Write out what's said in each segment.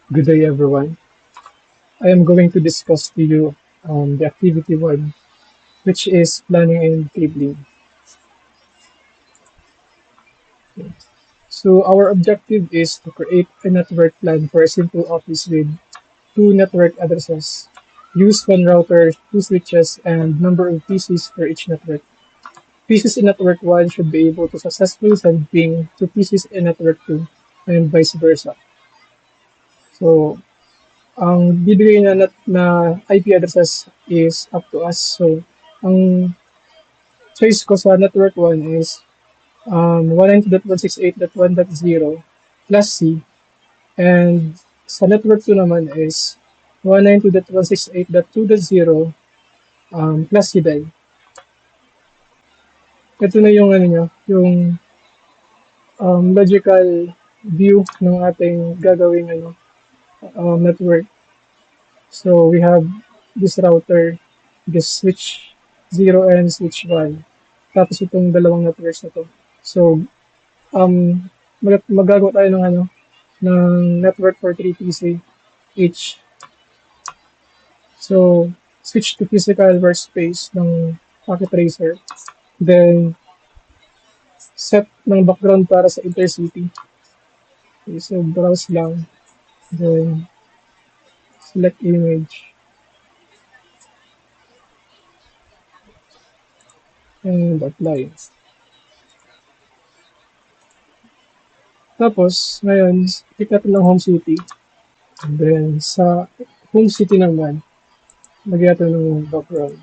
Good day, everyone. I am going to discuss to you the activity one, which is planning and cabling. So our objective is to create a network plan for a simple office with two network addresses. Use one router, two switches, and number of PCs for each network. PCs in network 1 should be able to successfully send ping to PCs in network 2 and vice versa. So, ang bibigay na IP addresses is up to us. So, ang choice ko sa network 1 is 192.168.1.0 plus C, and sa network 2 naman is 192.168.2.0 plus C din. Ito na yung ano nyo, yung logical view ng ating gagawing network. So we have this router, this switch 0 and switch 1. Tapos itong dalawang networks na to. So magagawa tayo ng ng network for 3 PC each. So switch to physical workspace ng Pocket Tracer. Then set ng background para sa intercity. Okay, so browse lang. Then select image and apply. Tapos, ngayon, click natin ng home city. And then, sa home city naman, lagyan natin ng background.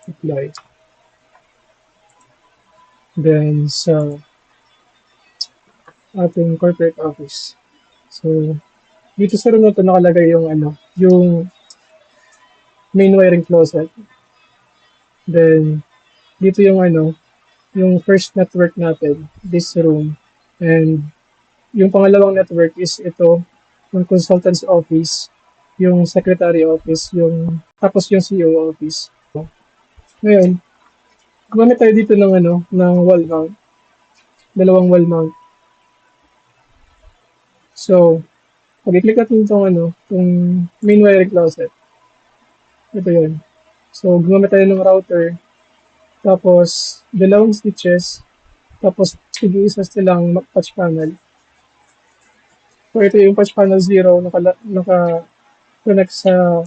Apply. Then, sa ating corporate office. So, dito sa room na ito nakalagay yung yung main wiring closet. Then, dito yung yung first network natin, this room. And yung pangalawang network is ito, yung consultant's office, yung secretary office, yung tapos yung CEO office. Ngayon, gumamit tayo dito ng ng wall mount, dalawang wall mount. So, pag i-click natin itong main wiring closet. Ito yun. So, gumamit tayo ng router, tapos dalawang switches, tapos tig-isa silang patch panel. So, ito yung patch panel 0, naka-connect sa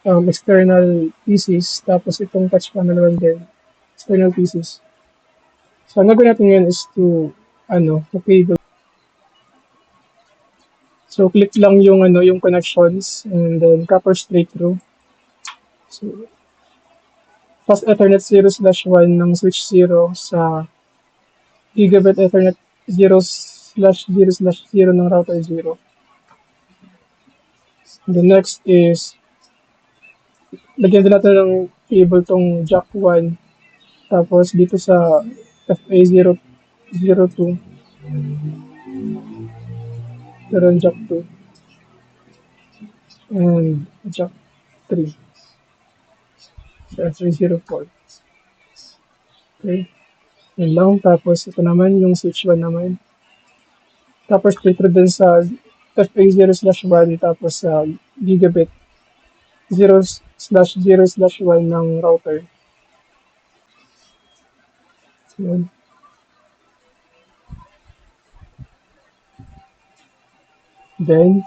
external PCs, tapos itong patch panel 1 din, external PCs. So, ang gagawin natin ngayon is to cable. So, click lang yung yung connections and then copper straight through. So, fast Ethernet 0/1 ng switch 0 sa gigabit Ethernet 0/0/0 ng router 0. The next is lagyan din natin ng cable tong jack 1. Tapos dito sa FA002 meron jack 2 and jack 3 sa F304. Okay. Yun lang. Tapos ito naman yung switch 1 naman. Tapos filter din sa FA0/1 tapos sa gigabit 0/0/1 ng router. Yun. Then,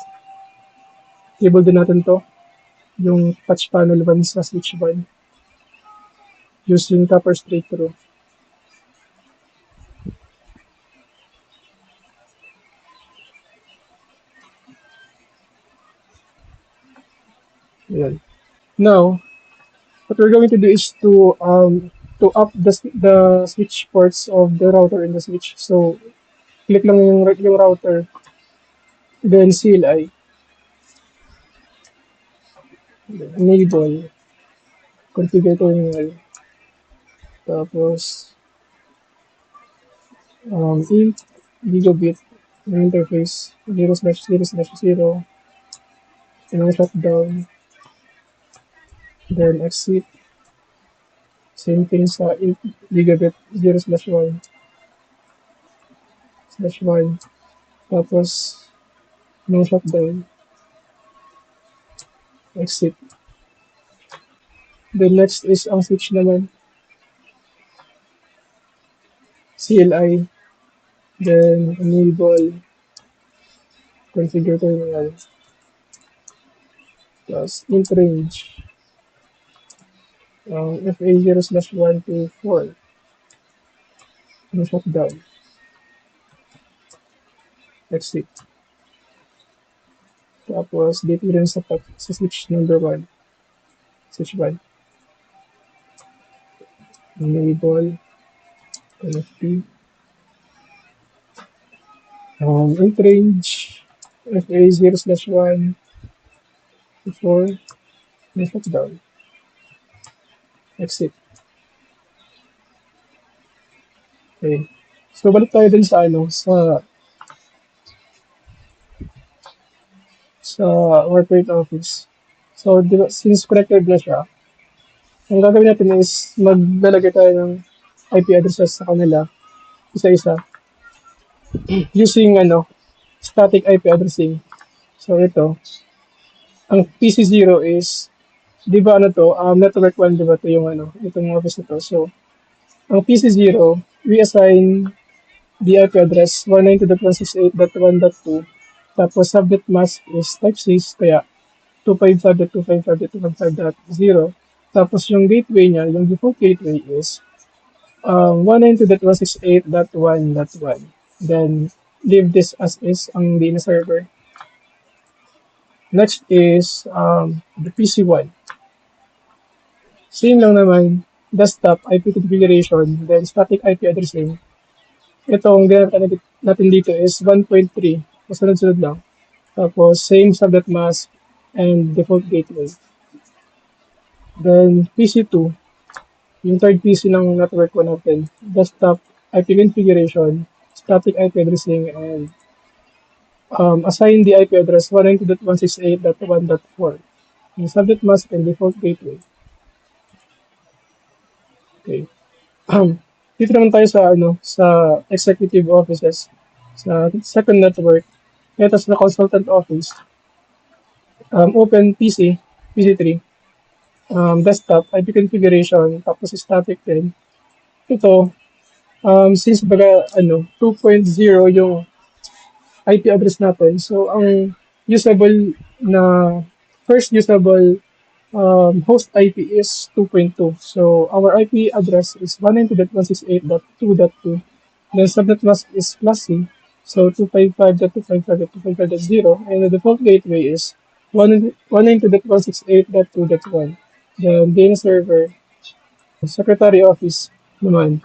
cable din natin to. Yung touch panel 1 sa switch 1. Using copper straight through. Ayan. Now, what we're going to do is to up the switch ports of the router in the switch. So, click lang yung router, then CLI, enable, configure terminal, tapos 8 gigabit ng interface 0/0/0, and shutdown, then exit, same thing sa 8 gigabit 0/1. 1 tapos no shutdown, exit. Then next is ang switch naman, CLI, then enable, configure terminal, plus int range, FA0/1 to 4, no shutdown, exit. Tapos dito rin sa switch number 1, switch 1, enable, NFP, int range, FA0/1 to 4, no shutdown, exit. Okay. So balik tayo dun sa sa corporate office. So di ba, since connected na siya, ang gagawin natin is maglalagay tayo ng IP addresses sa kanila isa-isa using static IP addressing. So ito, ang PC0 is, di ba network 1, di ba ito yung itong office na to. So, ang PC0, we assign the IP address 192.168.1.2, tapos subnet mask is type 6, kaya 255.255.255.0, tapos yung gateway niya, yung default gateway is 192.168.1.1. Then, leave this as is ang DNS server. Next is the PC1. Same lang naman, desktop IP configuration, then static IP addressing. Ito, ang ginamit natin dito is 1.3. Masunod-sunod lang. Tapos, same subnet mask and default gateway. Then, PC2, yung third PC ng network ko natin, desktop IP configuration, static IP addressing, and assign the IP address 192.168.1.4. Yung subnet mask and default gateway. Okay. Dito naman tayo sa executive offices. Sa second network, ito sa consultant office, open PC, PC3, desktop, IP configuration, tapos static din. Ito, since 2.0 yung IP address natin, so ang usable na, first usable host IP is 2.2. So our IP address is 192.168.2.2. Then subnet mask is plus C, so 255.255.255.0, and the default gateway is 192.168.2.1. The DNS server, secretary office naman,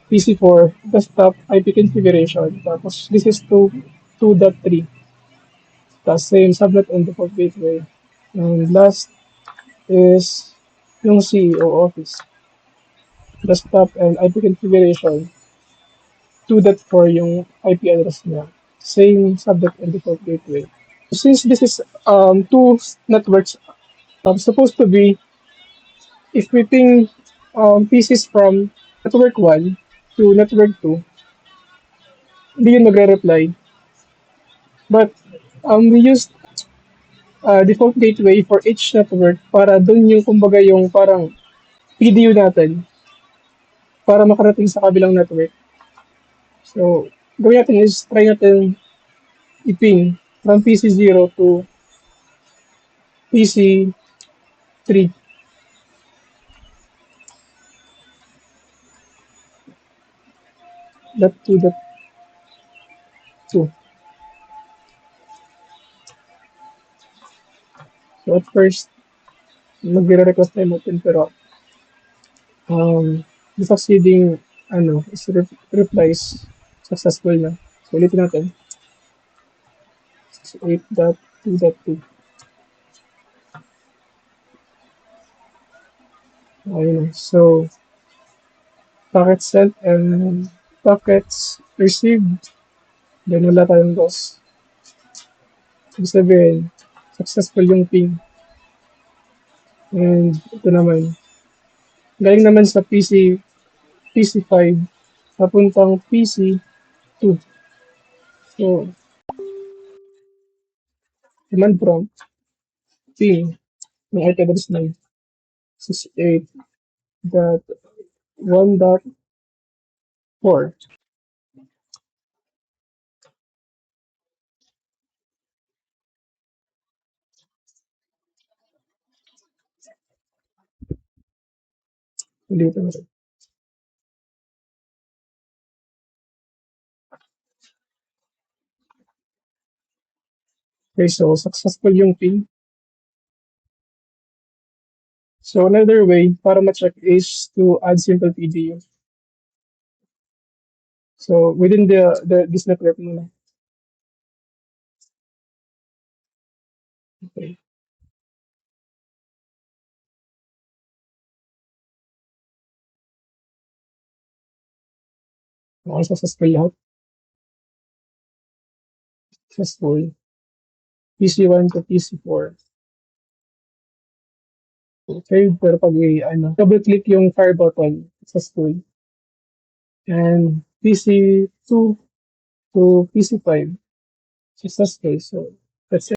PC4, desktop IP configuration, tapos this is 2.3, tapos same subnet and default gateway. And last is yung CEO office, desktop and IP configuration, 2.4 yung IP address niya, same subnet and default gateway. Since this is two networks, supposed to be, if we ping PCs from network 1 to network 2, hindi yun magre-reply. But we used default gateway for each network para dun yung kumbaga yung parang PDU natin para makarating sa kabilang network. So, gawin natin is try natin i-ping from PC0 to PC3. .2.2. So, at first, magre-request tayo natin pero the succeeding is replies successful na. So, ulitin natin. 68.2.2. Ayun. So, packets sent and packets received. Then, wala tayong loss. Ibig sabihin, successful yung ping. And ito naman, galing naman sa PC5, papuntang PC2. So, command prompt, ping ng IP address na 68.1.4. Ulitin natin. Okay, so successful yung ping. So another way para ma-check is to add simple PDU. So within the this network muna. Okay. Okay, successful lahat. Successful. PC1 to PC4. Okay, pero pag double click yung fire button, successful. And PC2 to PC5, successful. So that's it.